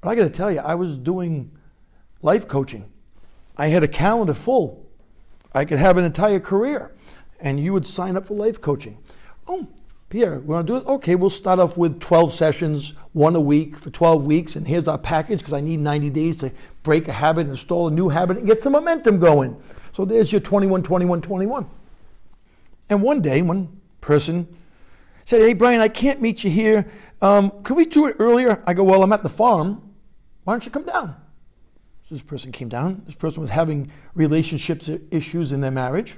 But I got to tell you, I was doing life coaching. I had a calendar full. I could have an entire career. And you would sign up for life coaching. Oh, Pierre, we want to do it? Okay, we'll start off with 12 sessions, one a week for 12 weeks, and here's our package because I need 90 days to break a habit, install a new habit, and get some momentum going. So there's your 21, 21, 21. And one day, one person said, hey, Brian, I can't meet you here. Can we do it earlier? I go, well, I'm at the farm. Why don't you come down? So this person came down. This person was having relationships issues in their marriage.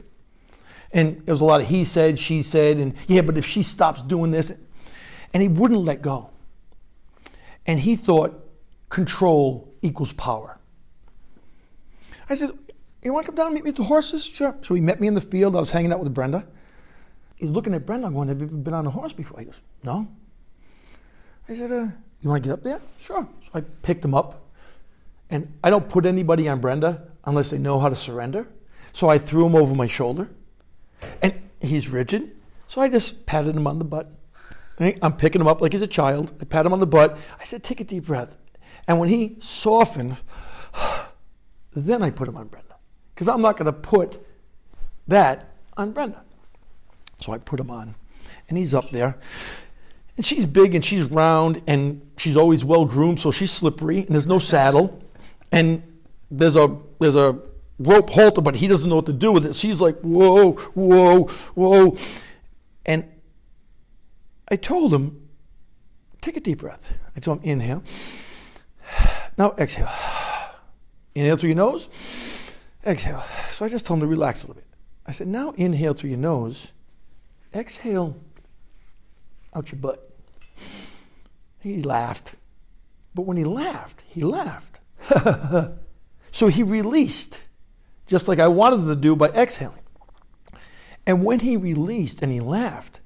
And there was a lot of he said, she said, and yeah, but if she stops doing this, and he wouldn't let go. And he thought control equals power. I said, you want to come down and meet me at the horses? Sure. So he met me in the field. I was hanging out with Brenda. He's looking at Brenda. I'm going, have you ever been on a horse before? He goes, no. I said, you want to get up there? Sure. So I picked him up. And I don't put anybody on Brenda unless they know how to surrender. So I threw him over my shoulder. And he's rigid, so I just patted him on the butt. I'm picking him up like he's a child. I pat him on the butt. I said, take a deep breath. And when he softened, then I put him on Brenda. Because I'm not going to put that on Brenda. So I put him on. And he's up there. And she's big and she's round and she's always well groomed, so she's slippery and there's no saddle. And there's a rope halter, but he doesn't know what to do with it. She's like, whoa, whoa, whoa. And I told him, take a deep breath. I told him, inhale. Now exhale. Inhale through your nose. Exhale. So I just told him to relax a little bit. I said, now inhale through your nose. Exhale out your butt. He laughed. But when he laughed. So he released, just like I wanted him to do by exhaling. And when he released and he laughed,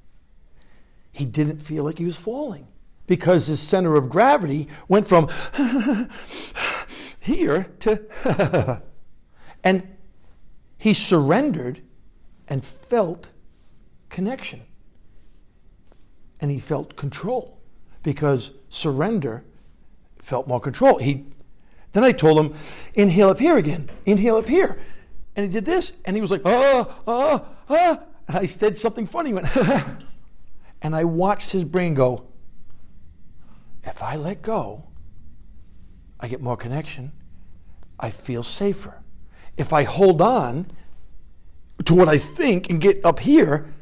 he didn't feel like he was falling because his center of gravity went from here to and he surrendered and felt connection. And he felt control because surrender felt more control. Then I told him, inhale up here again. Inhale up here. And he did this. And he was like, And I said something funny. He went, and I watched his brain go, if I let go, I get more connection. I feel safer. If I hold on to what I think and get up here,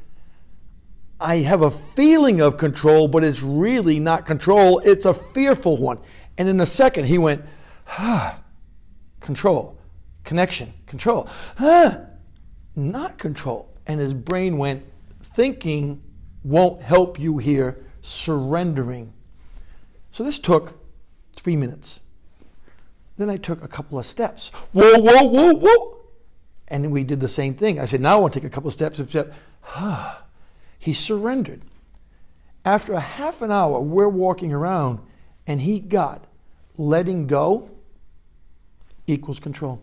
I have a feeling of control, but it's really not control. It's a fearful one. And in a second, he went, control, connection, control, not control. And his brain went, thinking won't help you here, surrendering. So this took 3 minutes. Then I took a couple of steps. Whoa, whoa, whoa, whoa. And we did the same thing. I said, now I want to take a couple of steps. He surrendered. After a half an hour, we're walking around, and he got letting go equals control.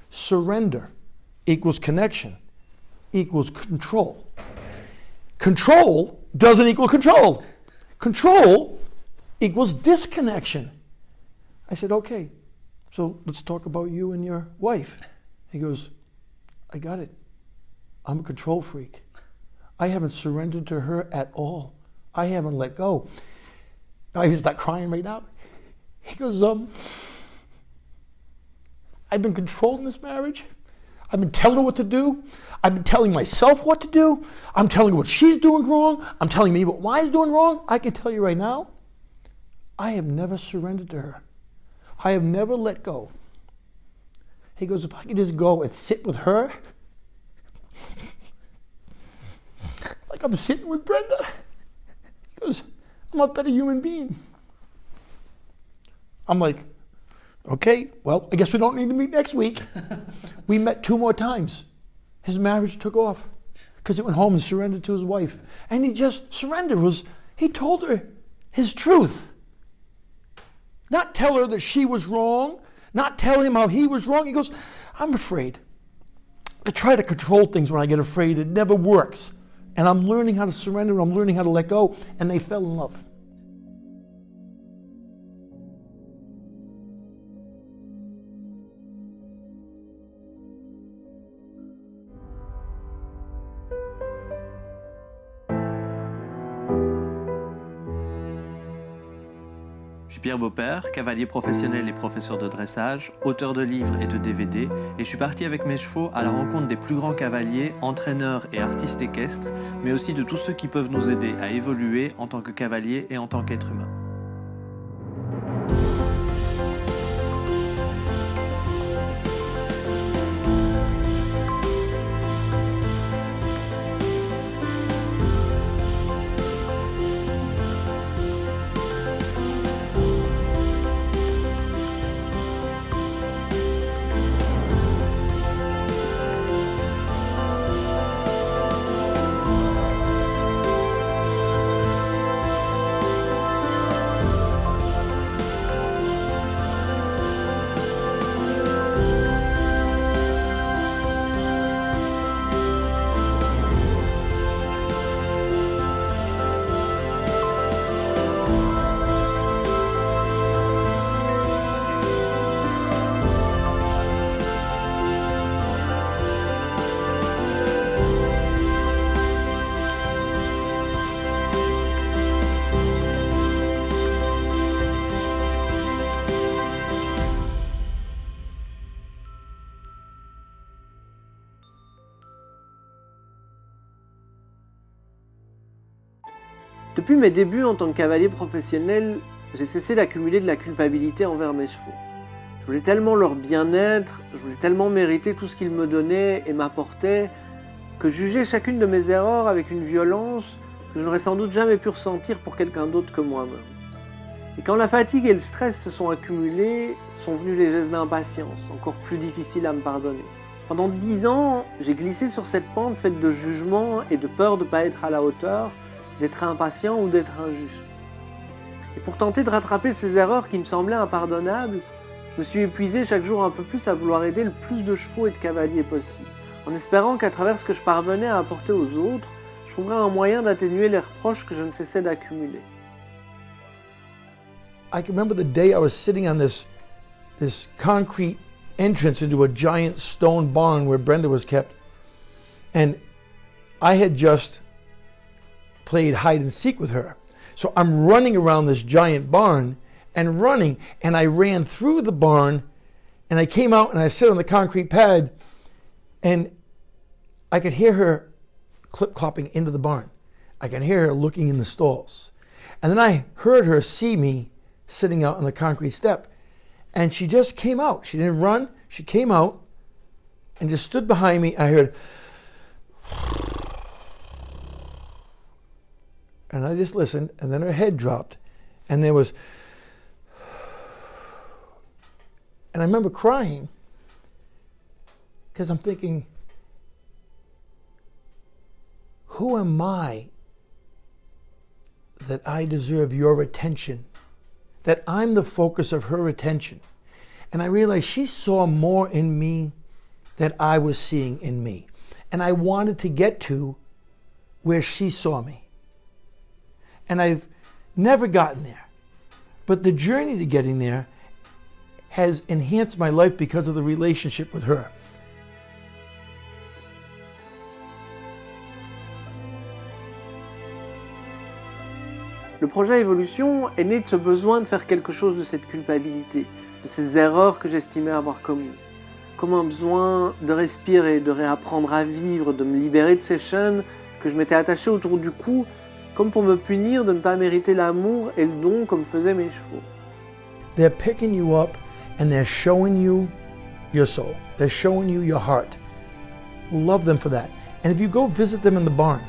Surrender equals connection equals control. Control doesn't equal control. Control equals disconnection. I said, okay, so let's talk about you and your wife. He goes, I got it. I'm a control freak. I haven't surrendered to her at all. I haven't let go. He's not crying right now. He goes, I've been controlling this marriage. I've been telling her what to do. I've been telling myself what to do. I'm telling her what she's doing wrong. I'm telling me what mine's doing wrong. I can tell you right now, I have never surrendered to her. I have never let go. He goes, if I could just go and sit with her, like I'm sitting with Brenda. He goes, I'm a better human being. I'm like, okay, well, I guess we don't need to meet next week. We met 2 more times. His marriage took off because he went home and surrendered to his wife. And he just surrendered. He told her his truth. Not tell her that she was wrong, not tell him how he was wrong. He goes, I'm afraid. I try to control things when I get afraid. It never works. And I'm learning how to surrender. I'm learning how to let go. And they fell in love. suis Pierre Beaupère, cavalier professionnel et professeur de dressage, auteur de livres et de DVD, et je suis parti avec mes chevaux à la rencontre des plus grands cavaliers, entraîneurs et artistes équestres, mais aussi de tous ceux qui peuvent nous aider à évoluer en tant que cavalier et en tant qu'être humain. Depuis mes débuts en tant que cavalier professionnel, j'ai cessé d'accumuler de la culpabilité envers mes chevaux. Je voulais tellement leur bien-être, je voulais tellement mériter tout ce qu'ils me donnaient et m'apportaient, que je jugeais chacune de mes erreurs avec une violence que je n'aurais sans doute jamais pu ressentir pour quelqu'un d'autre que moi-même. Et quand la fatigue et le stress se sont accumulés, sont venus les gestes d'impatience, encore plus difficiles à me pardonner. Pendant 10 ans, j'ai glissé sur cette pente faite de jugement et de peur de ne pas être à la hauteur, d'être impatient ou d'être injuste. Et pour tenter de rattraper ces erreurs qui me semblaient impardonnables, je me suis épuisé chaque jour un peu plus à vouloir aider le plus de chevaux et de cavaliers possible, en espérant qu'à travers ce que je parvenais à apporter aux autres, je trouverais un moyen d'atténuer les reproches que je ne cessais d'accumuler. I can remember the day I was sitting on this concrete entrance into a giant stone barn where Brenda was kept, and I had just played hide and seek with her. So I'm running around this giant barn and running, and I ran through the barn, and I came out and I sat on the concrete pad, and I could hear her clip-clopping into the barn. I could hear her looking in the stalls. And then I heard her see me sitting out on the concrete step, and she just came out. She didn't run, she came out and just stood behind me. I heard, and I just listened, and then her head dropped, and there was, and I remember crying because I'm thinking, who am I that I deserve your attention, that I'm the focus of her attention? And I realized she saw more in me than I was seeing in me. And I wanted to get to where she saw me. And I've never gotten there. But the journey to getting there has enhanced my life because of the relationship with her. Le projet Évolution est né de ce besoin de faire quelque chose de cette culpabilité, de ces erreurs que j'estimais avoir commises. Comme un besoin de respirer, de réapprendre à vivre, de me libérer de ces chaînes que je m'étais attaché autour du cou, comme pour me punir de ne pas mériter l'amour et le don comme faisaient mes chevaux. They're picking you up and they're showing you your soul. They're showing you your heart. Love them for that. And if you go visit them in the barn,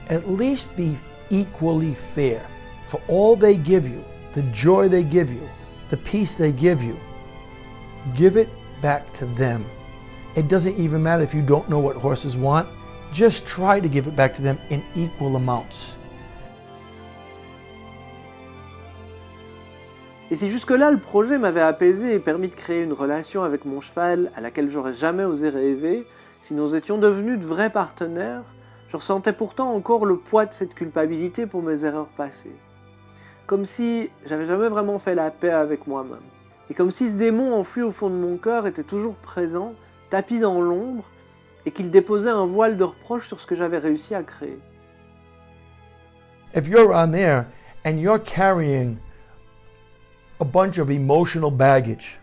at least be equally fair for all they give you, the joy they give you, the peace they give you. Give it back to them. It doesn't even matter if you don't know what horses want. Just try to give it back to them in equal amounts. Et si jusque-là le projet m'avait apaisé et permis de créer une relation avec mon cheval à laquelle j'aurais jamais osé rêver, si nous étions devenus de vrais partenaires, je ressentais pourtant encore le poids de cette culpabilité pour mes erreurs passées. Comme si j'avais jamais vraiment fait la paix avec moi-même. Et comme si ce démon enfui au fond de mon cœur était toujours présent, tapis dans l'ombre, et qu'il déposait un voile de reproche sur ce que j'avais réussi à créer. If you're on there and you're carrying a bunch of emotional baggage,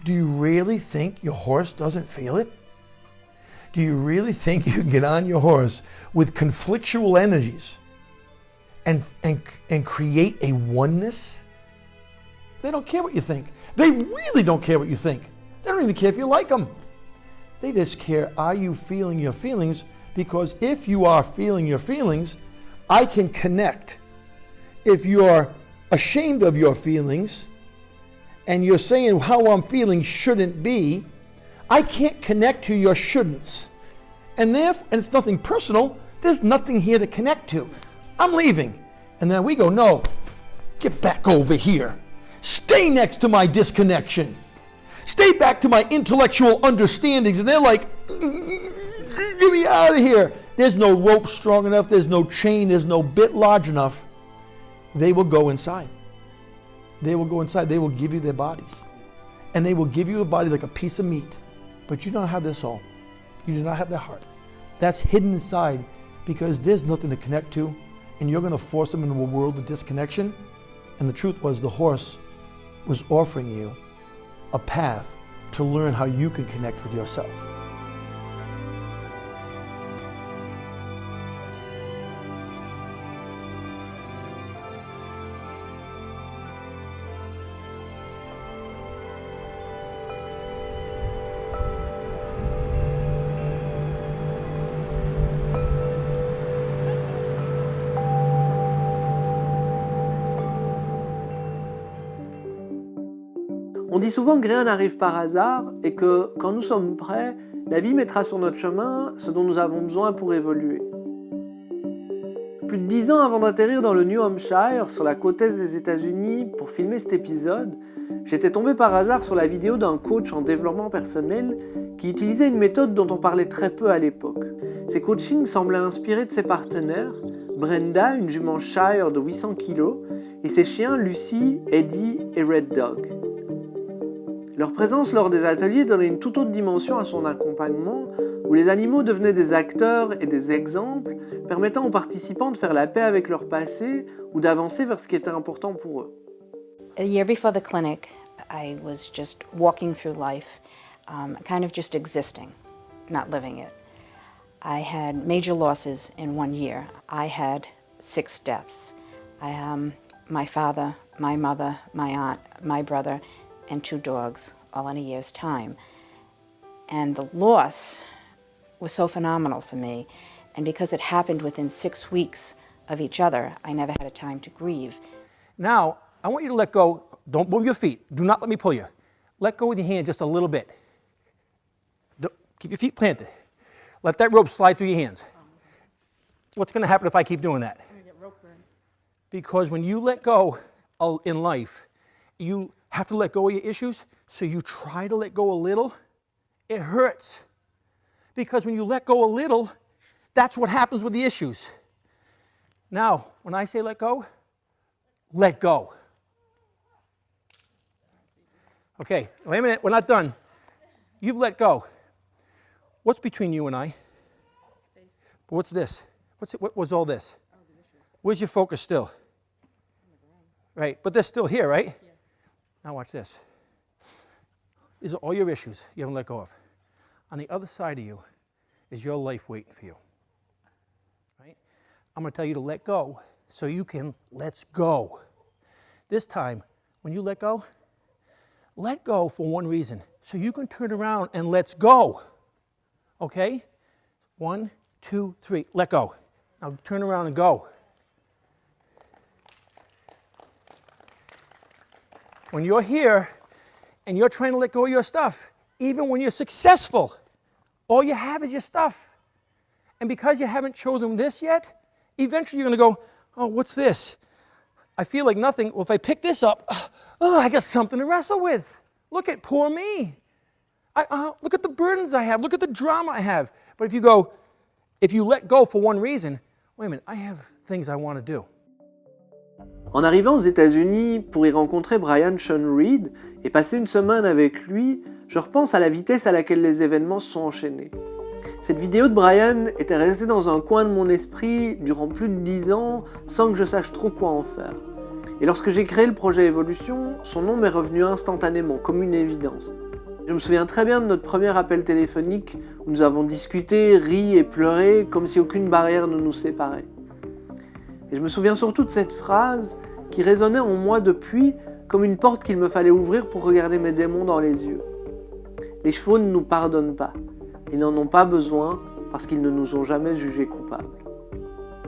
do you really think your horse doesn't feel it? Do you really think you can get on your horse with conflictual energies and create a oneness? They don't care what you think. They really don't care what you think. They don't even care if you like them. They just care, are you feeling your feelings? Because if you are feeling your feelings, I can connect. If you're ashamed of your feelings and you're saying how I'm feeling shouldn't be, I can't connect to your shouldn'ts. And it's nothing personal, there's nothing here to connect to. I'm leaving. And then we go, no, get back over here. Stay next to my disconnection. Stay back to my intellectual understandings. And they're like, get me out of here. There's no rope strong enough, there's no chain, there's no bit large enough. They will go inside. They will go inside. They will give you their bodies. And they will give you a body like a piece of meat. But you don't have their soul. You do not have their heart. That's hidden inside because there's nothing to connect to. And you're going to force them into a world of disconnection. And the truth was the horse was offering you a path to learn how you can connect with yourself. On dit souvent que rien n'arrive par hasard et que quand nous sommes prêts, la vie mettra sur notre chemin ce dont nous avons besoin pour évoluer. Plus de 10 ans avant d'atterrir dans le New Hampshire, sur la côte est des États-Unis, pour filmer cet épisode, j'étais tombé par hasard sur la vidéo d'un coach en développement personnel qui utilisait une méthode dont on parlait très peu à l'époque. Ses coachings semblaient inspirés de ses partenaires, Brenda, une jument Shire de 800 kg, et ses chiens Lucy, Eddie et Red Dog. Leur présence lors des ateliers donnait une toute autre dimension à son accompagnement, où les animaux devenaient des acteurs et des exemples, permettant aux participants de faire la paix avec leur passé ou d'avancer vers ce qui était important pour eux. A year before the clinic, I was just walking through life, kind of just existing, not living it. I had major losses in 1 year. I had 6 deaths. My father, my mother, my aunt, my brother, and 2 dogs, all in a year's time. And the loss was so phenomenal for me. And because it happened within 6 weeks of each other, I never had a time to grieve. Now, I want you to let go. Don't move your feet. Do not let me pull you. Let go with your hand just a little bit. Keep your feet planted. Let that rope slide through your hands. What's going to happen if I keep doing that? I'm going to get rope burn. Because when you let go in life, you have to let go of your issues, so you try to let go a little, it hurts. Because when you let go a little, that's what happens with the issues. Now, when I say let go, let go. Okay, wait a minute, we're not done. You've let go. What's between you and I? Space. But what's this? What was all this? Oh, the issues. Where's your focus still? Right, but they're still here, right? Yeah. Now watch this. These are all your issues you haven't let go of. On the other side of you is your life waiting for you. Right? I'm going to tell you to let go so you can let's go. This time, when you let go for one reason, so you can turn around and let's go. Okay? 1, 2, 3, let go. Now turn around and go. When you're here and you're trying to let go of your stuff, even when you're successful, all you have is your stuff. And because you haven't chosen this yet, eventually you're going to go, oh, what's this? I feel like nothing. Well, if I pick this up, I got something to wrestle with. Look at poor me. Look at the burdens I have. Look at the drama I have. But if you let go for one reason, wait a minute, I have things I want to do. En arrivant aux États-Unis pour y rencontrer Brian Sean Reed et passer une semaine avec lui, je repense à la vitesse à laquelle les événements se sont enchaînés. Cette vidéo de Brian était restée dans un coin de mon esprit durant plus de 10 ans sans que je sache trop quoi en faire. Et lorsque j'ai créé le projet Évolution, son nom m'est revenu instantanément, comme une évidence. Je me souviens très bien de notre premier appel téléphonique où nous avons discuté, ri et pleuré comme si aucune barrière ne nous séparait. Et je me souviens surtout de cette phrase qui résonnait en moi depuis comme une porte qu'il me fallait ouvrir pour regarder mes démons dans les yeux. Les chevaux ne nous pardonnent pas. Ils n'en ont pas besoin parce qu'ils ne nous ont jamais jugés coupables.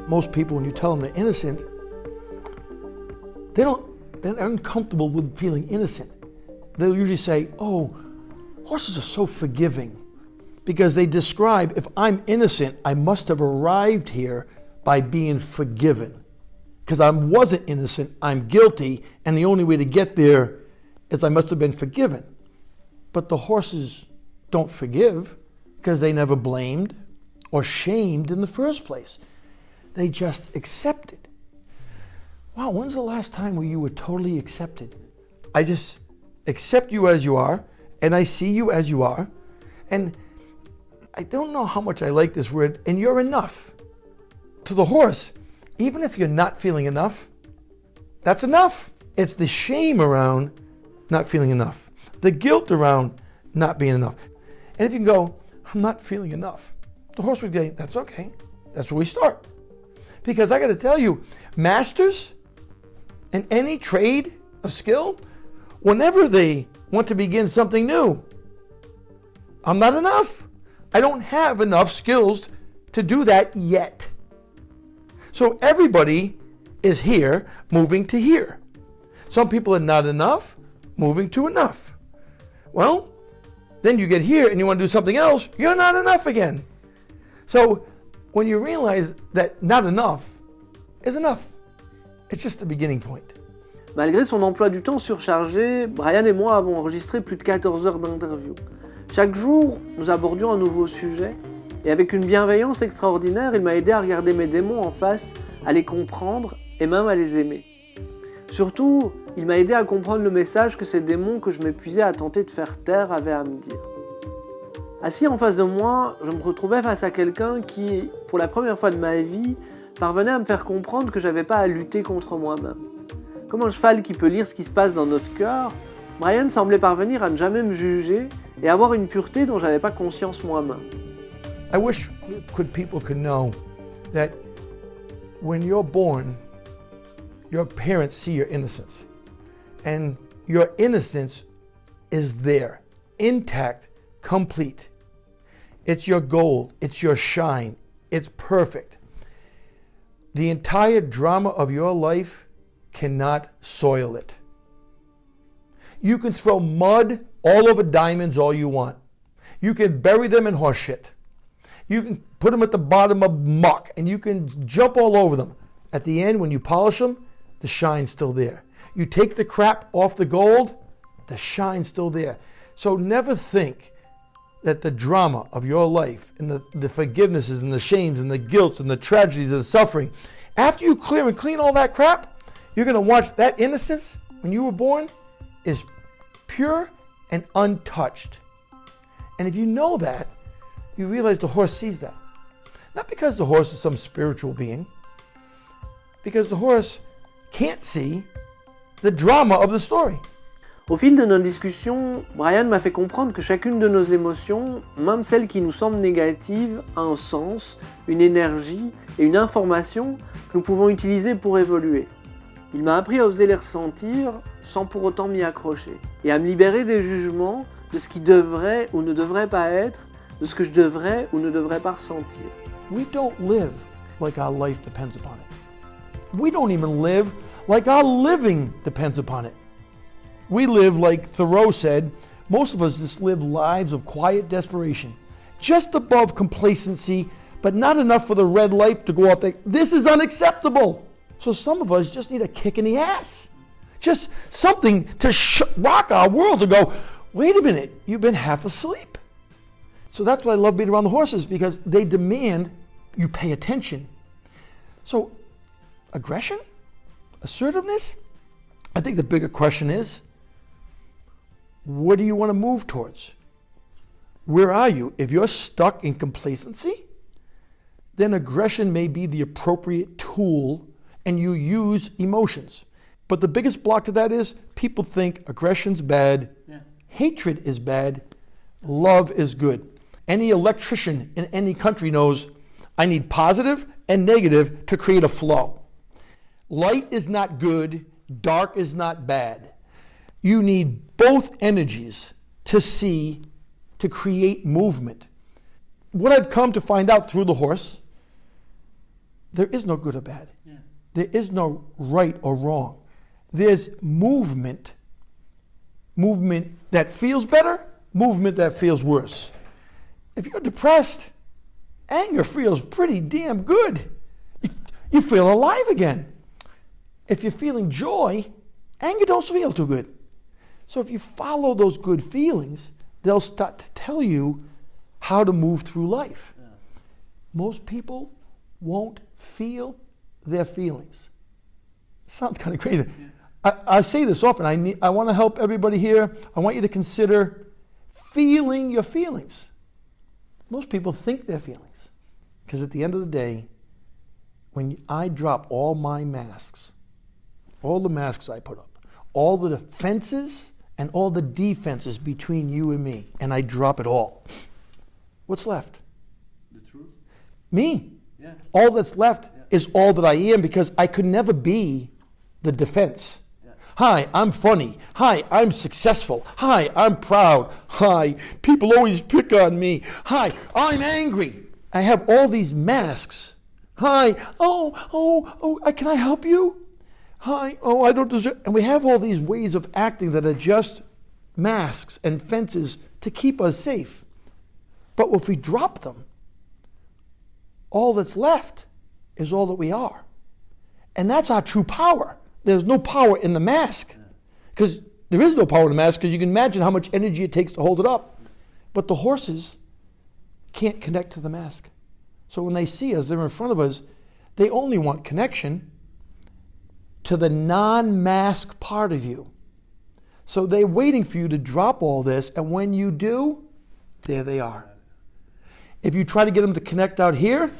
Most people, when you tell them they're innocent, they're uncomfortable with feeling innocent. They'll usually say, oh, horses are so forgiving. Because they describe, if I'm innocent, I must have arrived here by being forgiven. Because I wasn't innocent, I'm guilty, and the only way to get there is I must have been forgiven. But the horses don't forgive because they never blamed or shamed in the first place. They just accepted. Wow, when's the last time where you were totally accepted? I just accept you as you are, and I see you as you are, and I don't know how much I like this word, and you're enough. To the horse, even if you're not feeling enough, that's enough. It's the shame around not feeling enough, the guilt around not being enough. And if you can go, I'm not feeling enough, the horse would say, that's okay. That's where we start. Because I got to tell you, masters in any trade or skill, whenever they want to begin something new, I'm not enough. I don't have enough skills to do that yet. So everybody is here moving to here. Some people are not enough, moving to enough. Well, then you get here and you want to do something else, you're not enough again. So when you realize that not enough is enough, it's just the beginning point. Malgré son emploi du temps surchargé, Brian et moi avons enregistré plus de 14 heures d'interview. Chaque jour, nous abordions un nouveau sujet, et avec une bienveillance extraordinaire, il m'a aidé à regarder mes démons en face, à les comprendre et même à les aimer. Surtout, il m'a aidé à comprendre le message que ces démons que je m'épuisais à tenter de faire taire avaient à me dire. Assis en face de moi, je me retrouvais face à quelqu'un qui, pour la première fois de ma vie, parvenait à me faire comprendre que j'avais pas à lutter contre moi-même. Comme un cheval qui peut lire ce qui se passe dans notre cœur, Brian semblait parvenir à ne jamais me juger et avoir une pureté dont j'avais pas conscience moi-même. I wish people could know that when you're born, your parents see your innocence. And your innocence is there, intact, complete. It's your gold, it's your shine, it's perfect. The entire drama of your life cannot soil it. You can throw mud all over diamonds all you want. You can bury them in horse shit. You can put them at the bottom of muck and you can jump all over them. At the end, when you polish them, the shine's still there. You take the crap off the gold, the shine's still there. So never think that the drama of your life and the forgivenesses and the shames and the guilts and the tragedies and the suffering, after you clear and clean all that crap, you're going to watch that innocence when you were born is pure and untouched. And if you know that, you realize the horse sees that. Not because the horse is some spiritual being, because the horse can't see the drama of the story. Au fil de nos discussions, Brian m'a fait comprendre que chacune de nos émotions, même celles qui nous semblent négatives, a un sens, une énergie et une information que nous pouvons utiliser pour évoluer. Il m'a appris à oser les ressentir sans pour autant m'y accrocher et à me libérer des jugements de ce qui devrait ou ne devrait pas être, de ce que je devrais ou ne devrais pas ressentir. We don't live like our life depends upon it. We don't even live like our living depends upon it. We live, like Thoreau said, most of us just live lives of quiet desperation, just above complacency, but not enough for the red light to go off. This is unacceptable. So some of us just need a kick in the ass. Just something to rock our world to go, wait a minute, you've been half asleep. So that's why I love being around the horses, because they demand you pay attention. So aggression? Assertiveness? I think the bigger question is, what do you want to move towards? Where are you? If you're stuck in complacency, then aggression may be the appropriate tool and you use emotions. But the biggest block to that is people think aggression's bad, hatred is bad, love is good. Any electrician in any country knows I need positive and negative to create a flow. Light is not good, dark is not bad. You need both energies to see, to create movement. What I've come to find out through the horse, there is no good or bad. Yeah. There is no right or wrong. There's movement that feels better, movement that feels worse. If you're depressed, anger feels pretty damn good. You feel alive again. If you're feeling joy, anger don't feel too good. So if you follow those good feelings, they'll start to tell you how to move through life. Yeah. Most people won't feel their feelings. Sounds kind of crazy. Yeah. I say this often. I want to help everybody here. I want you to consider feeling your feelings. Most people think their feelings. Because at the end of the day, when I drop all my masks, all the masks I put up, all the fences and all the defenses between you and me, and I drop it all, what's left? The truth? Me. Yeah. All that's left is all that I am, because I could never be the defense. Yeah. Hi, I'm funny. Hi, I'm successful. Hi, I'm proud. Hi, people always pick on me. Hi, I'm angry. I have all these masks. Hi, can I help you? Hi, I don't deserve. And we have all these ways of acting that are just masks and fences to keep us safe. But if we drop them, all that's left is all that we are. And that's our true power. There's no power in the mask. Because there is no power in the mask, because you can imagine how much energy it takes to hold it up. But the horses can't connect to the mask. So when they see us, they're in front of us, they only want connection to the non-mask part of you. So they're waiting for you to drop all this, and when you do, there they are. If you try to get them to connect out here,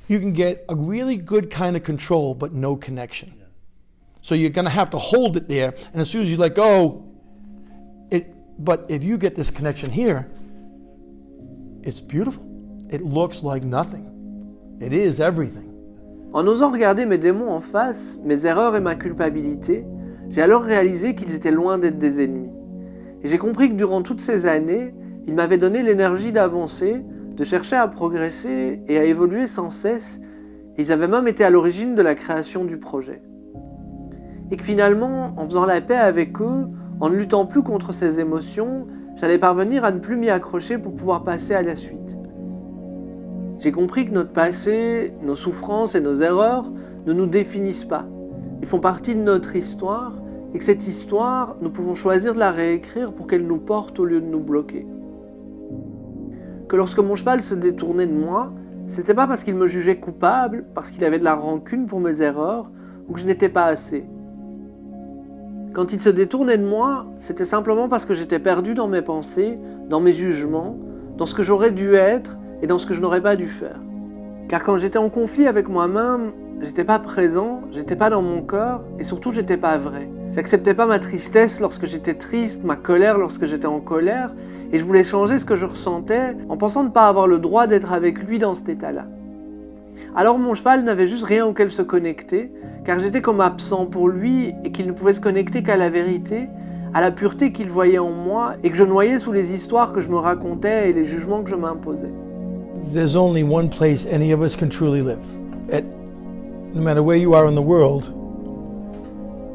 you can get a really good kind of control, but no connection. So you're going to have to hold it there, and as soon as you let go, but if you get this connection here, it's beautiful. It looks like nothing. It is everything. En osant regarder mes démons en face, mes erreurs et ma culpabilité, j'ai alors réalisé qu'ils étaient loin d'être des ennemis. Et j'ai compris que durant toutes ces années, ils m'avaient donné l'énergie d'avancer, de chercher à progresser et à évoluer sans cesse, et ils avaient même été à l'origine de la création du projet. Et que finalement, en faisant la paix avec eux, en ne luttant plus contre ces émotions, j'allais parvenir à ne plus m'y accrocher pour pouvoir passer à la suite. J'ai compris que notre passé, nos souffrances et nos erreurs ne nous définissent pas. Ils font partie de notre histoire et que cette histoire, nous pouvons choisir de la réécrire pour qu'elle nous porte au lieu de nous bloquer. Que lorsque mon cheval se détournait de moi, c'était pas parce qu'il me jugeait coupable, parce qu'il avait de la rancune pour mes erreurs ou que je n'étais pas assez. Quand il se détournait de moi, c'était simplement parce que j'étais perdu dans mes pensées, dans mes jugements, dans ce que j'aurais dû être et dans ce que je n'aurais pas dû faire. Car quand j'étais en conflit avec moi-même, j'étais pas présent, j'étais pas dans mon corps et surtout j'étais pas vrai. J'acceptais pas ma tristesse lorsque j'étais triste, ma colère lorsque j'étais en colère, et je voulais changer ce que je ressentais en pensant ne pas avoir le droit d'être avec lui dans cet état-là. Alors mon cheval n'avait juste rien auquel se connecter, car j'étais comme absent pour lui et qu'il ne pouvait se connecter qu'à la vérité, à la pureté qu'il voyait en moi et que je noyais sous les histoires que je me racontais et les jugements que je m'imposais. There's only one place any of us can truly live. No matter where you are in the world,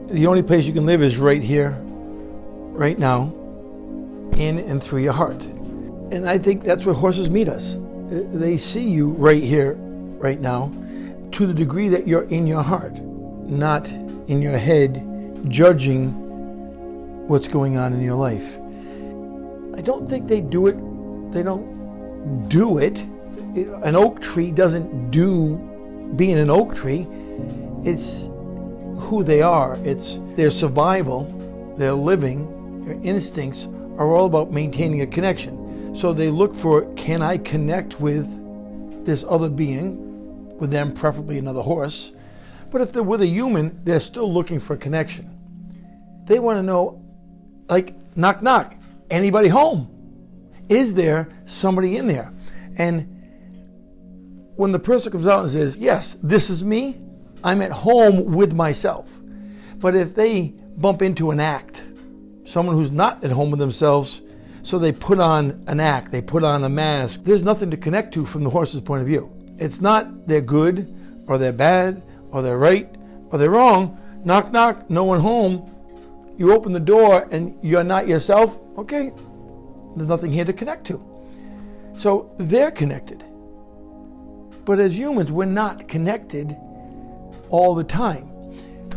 the only place you can live is right here, right now, in and through your heart. And I think that's where horses meet us. They see you right here, right now, to the degree that you're in your heart, not in your head, judging what's going on in your life. I don't think they do it. They don't do it. An oak tree doesn't do being an oak tree. It's who they are. It's their survival, their living, their instincts are all about maintaining a connection. So they look for, can I connect with this other being, with them, preferably another horse? But if they're with a human, they're still looking for connection. They want to know, like, knock, knock, anybody home? Is there somebody in there? And when the person comes out and says, yes, this is me, I'm at home with myself. But if they bump into an act, someone who's not at home with themselves, so they put on an act, they put on a mask, there's nothing to connect to from the horse's point of view. It's not they're good or they're bad or they're right or they're wrong. Knock, knock, no one home. You open the door and you're not yourself. Okay, there's nothing here to connect to. So they're connected. But as humans, we're not connected all the time.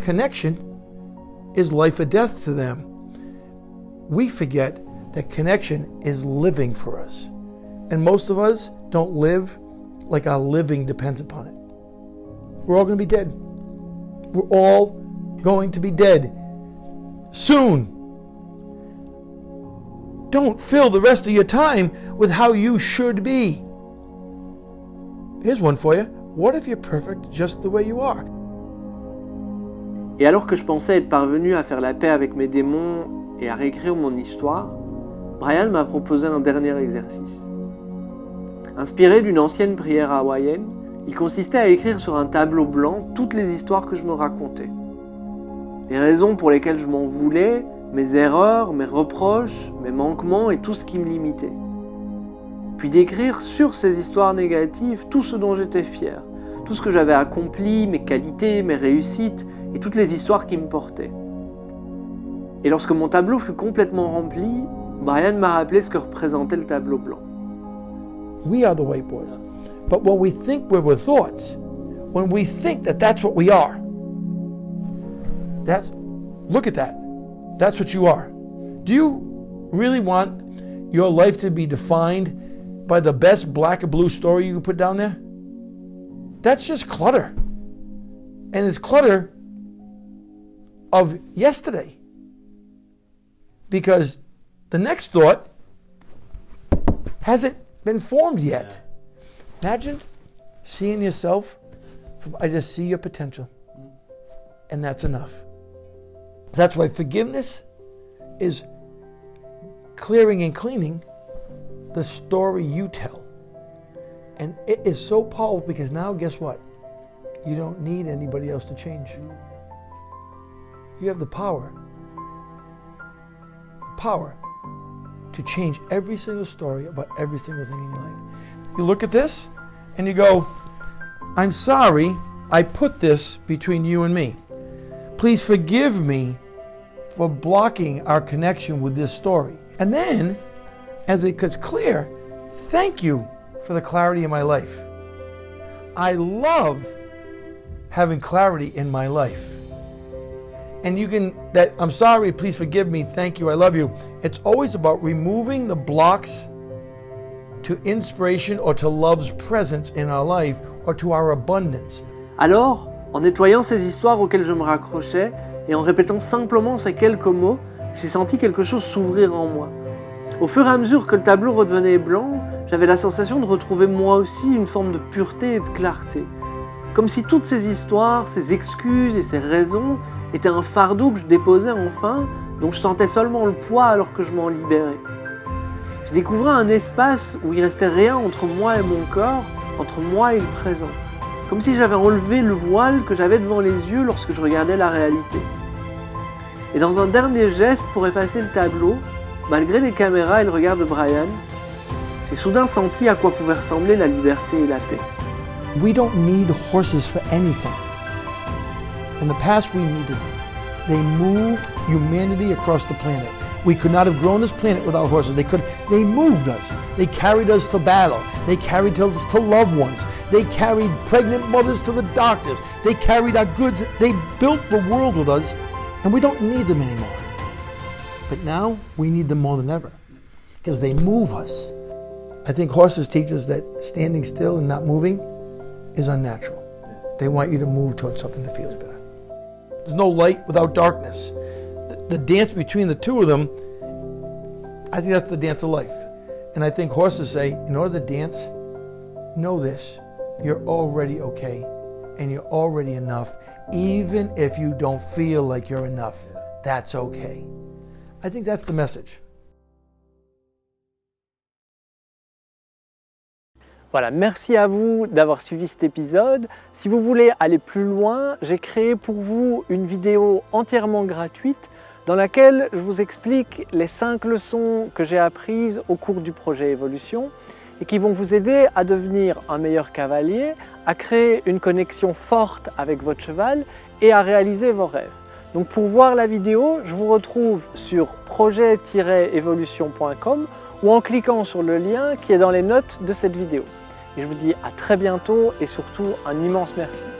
Connection is life or death to them. We forget that connection is living for us. And most of us don't live like our living depends upon it. We're all going to be dead. We're all going to be dead soon. Don't fill the rest of your time with how you should be. Here's one for you. What if you're perfect just the way you are? Et alors que je pensais être parvenu à faire la paix avec mes démons et à réécrire mon histoire, Brian m'a proposé un dernier exercice. Inspiré d'une ancienne prière hawaïenne, il consistait à écrire sur un tableau blanc toutes les histoires que je me racontais. Les raisons pour lesquelles je m'en voulais, mes erreurs, mes reproches, mes manquements et tout ce qui me limitait. Puis d'écrire sur ces histoires négatives tout ce dont j'étais fier, tout ce que j'avais accompli, mes qualités, mes réussites et toutes les histoires qui me portaient. Et lorsque mon tableau fut complètement rempli, Brian m'a rappelé ce que représentait le tableau blanc. We are the whiteboard. But when we think we're thoughts, when we think that that's what we are, look at that. That's what you are. Do you really want your life to be defined by the best black and blue story you can put down there? That's just clutter. And it's clutter of yesterday. Because the next thought hasn't been formed yet. Imagine seeing yourself from, I just see your potential. And that's enough. That's why forgiveness is clearing and cleaning the story you tell. And it is so powerful because now guess what? You don't need anybody else to change. You have the power to change every single story about every single thing in your life. You look at this and you go, I'm sorry I put this between you and me. Please forgive me for blocking our connection with this story. And then, as it gets clear, thank you for the clarity in my life. I love having clarity in my life. And you can, I'm sorry, please forgive me, thank you, I love you. It's always about removing the blocks to inspiration or to love's presence in our life or to our abundance. Alors, en nettoyant ces histoires auxquelles je me raccrochais et en répétant simplement ces quelques mots, j'ai senti quelque chose s'ouvrir en moi. Au fur et à mesure que le tableau redevenait blanc, j'avais la sensation de retrouver moi aussi une forme de pureté et de clarté. Comme si toutes ces histoires, ces excuses et ces raisons étaient un fardeau que je déposais enfin, dont je sentais seulement le poids alors que je m'en libérais. Je découvrais un espace où il restait rien entre moi et mon corps, entre moi et le présent. Comme si j'avais enlevé le voile que j'avais devant les yeux lorsque je regardais la réalité. Et dans un dernier geste pour effacer le tableau, malgré les caméras et le regard de Brian, j'ai soudain senti à quoi pouvait ressembler la liberté et la paix. We don't need horses for anything. In the past, we needed them. They moved humanity across the planet. We could not have grown this planet without horses. They moved us. They carried us to battle. They carried us to loved ones. They carried pregnant mothers to the doctors. They carried our goods. They built the world with us, and we don't need them anymore. But now we need them more than ever because they move us. I think horses teach us that standing still and not moving is unnatural. They want you to move towards something that feels better. There's no light without darkness. The dance between the two of them, I think that's the dance of life. And I think horses say, in order to dance, know this, you're already okay and you're already enough, even if you don't feel like you're enough. That's okay. I think that's the message. Voilà, merci à vous d'avoir suivi cet épisode. Si vous voulez aller plus loin, j'ai créé pour vous une vidéo entièrement gratuite dans laquelle je vous explique les 5 leçons que j'ai apprises au cours du projet Évolution et qui vont vous aider à devenir un meilleur cavalier, à créer une connexion forte avec votre cheval et à réaliser vos rêves. Donc pour voir la vidéo, je vous retrouve sur projet-evolution.com ou en cliquant sur le lien qui est dans les notes de cette vidéo. Et je vous dis à très bientôt et surtout un immense merci.